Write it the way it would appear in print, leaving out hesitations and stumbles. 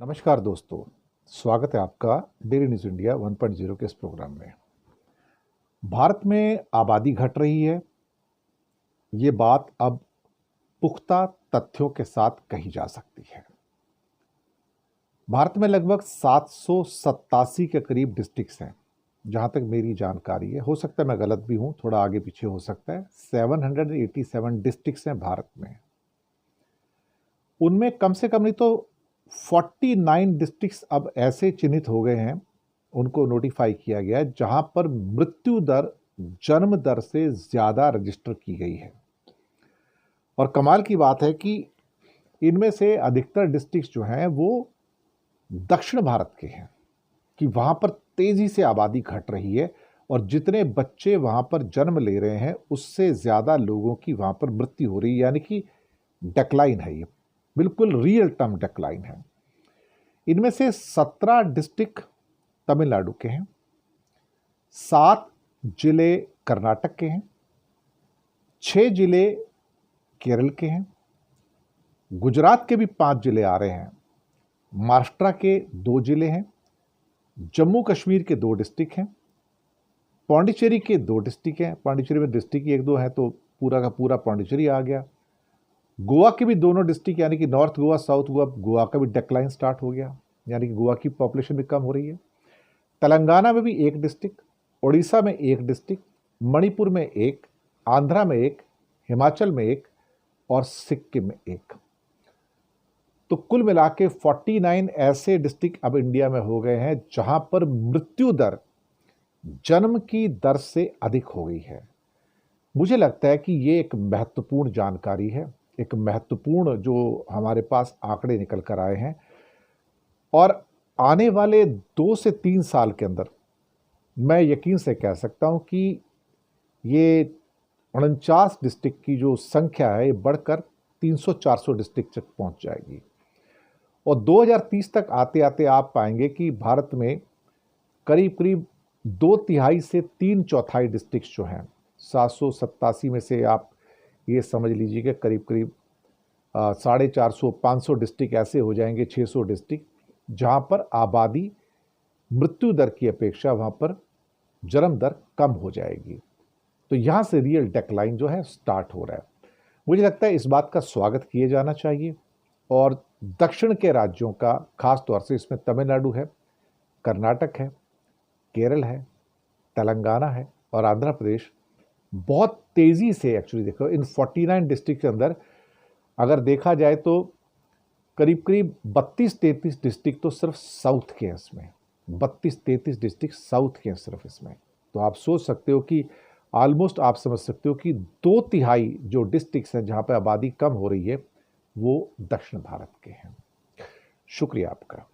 नमस्कार दोस्तों, स्वागत है आपका डेली न्यूज़ इंडिया 1.0 के इस प्रोग्राम में। भारत में आबादी घट रही है। ये बात अब पुख्ता तथ्यों के साथ कही जा सकती है। भारत में लगभग 787 के करीब डिस्ट्रिक्ट्स हैं, जहां तक मेरी जानकारी है। हो सकता है मैं गलत भी हूं, थोड़ा आगे पीछे हो सकता है। 787 डिस्ट्रिक्ट्स हैं भारत में। उनमें कम से कम नहीं तो 49 डिस्ट्रिक्ट्स अब ऐसे चिन्हित हो गए हैं, उनको नोटिफाई किया गया है, जहां पर मृत्यु दर जन्म दर से ज्यादा रजिस्टर की गई है। और कमाल की बात है कि इनमें से अधिकतर डिस्ट्रिक्ट्स जो हैं वो दक्षिण भारत के हैं, कि वहां पर तेजी से आबादी घट रही है और जितने बच्चे वहां पर जन्म ले रहे हैं उससे ज्यादा लोगों की वहां पर मृत्यु हो रही है, यानी कि डेक्लाइन है। ये बिल्कुल रियल टर्म डेक्लाइन है। इनमें से 17 डिस्ट्रिक्ट तमिलनाडु के हैं, 7 जिले कर्नाटक के हैं, 6 जिले केरल के हैं, गुजरात के भी 5 जिले आ रहे हैं, महाराष्ट्र के 2 जिले हैं, जम्मू कश्मीर के 2 डिस्ट्रिक्ट हैं, पौंडीचेरी के 2 डिस्ट्रिक्ट हैं। पौंडीचेरी में डिस्ट्रिक्ट ही 1-2 हैं तो पूरा का पूरा पौंडीचेरी आ गया। गोवा के भी दोनों डिस्ट्रिक्ट, यानी कि नॉर्थ गोवा, साउथ गोवा, गोवा का भी डेक्लाइन स्टार्ट हो गया, यानी कि गोवा की पॉपुलेशन भी कम हो रही है। तेलंगाना में भी 1 डिस्ट्रिक्ट, उड़ीसा में 1 डिस्ट्रिक्ट, मणिपुर में 1, आंध्रा में 1, हिमाचल में 1 और सिक्किम में 1। तो कुल मिला के 49 ऐसे डिस्ट्रिक्ट अब इंडिया में हो गए हैं जहां पर मृत्यु दर जन्म की दर से अधिक हो गई है। मुझे लगता है कि ये एक महत्वपूर्ण जानकारी है, एक महत्वपूर्ण जो हमारे पास आंकड़े निकल कर आए हैं। और आने वाले 2 से 3 साल के अंदर मैं यकीन से कह सकता हूं कि ये 49 डिस्ट्रिक्ट की जो संख्या है ये बढ़कर 300-400 डिस्ट्रिक्ट तक पहुंच जाएगी। और 2030 तक आते आते आप पाएंगे कि भारत में करीब करीब 2/3 से 3/4 डिस्ट्रिक्ट जो हैं, 787 में से आप ये समझ लीजिए कि करीब करीब 450-500 डिस्ट्रिक्ट ऐसे हो जाएंगे, 600 डिस्ट्रिक्ट, जहां पर आबादी मृत्यु दर की अपेक्षा वहां पर जन्म दर कम हो जाएगी। तो यहां से रियल डेक्लाइन जो है स्टार्ट हो रहा है। मुझे लगता है इस बात का स्वागत किए जाना चाहिए। और दक्षिण के राज्यों का, खास तौर से इसमें तमिलनाडु है, कर्नाटक है, केरल है, तेलंगाना है और आंध्र प्रदेश बहुत तेजी से, एक्चुअली देखो इन 49 डिस्ट्रिक्ट के अंदर अगर देखा जाए तो करीब करीब 32-33 डिस्ट्रिक्ट तो सिर्फ साउथ के हैं। इसमें 32-33 डिस्ट्रिक्ट साउथ के हैं सिर्फ इसमें। तो आप सोच सकते हो कि ऑलमोस्ट आप समझ सकते हो कि 2/3 जो डिस्ट्रिक्ट्स हैं जहां पर आबादी कम हो रही है वो दक्षिण भारत के हैं। शुक्रिया आपका।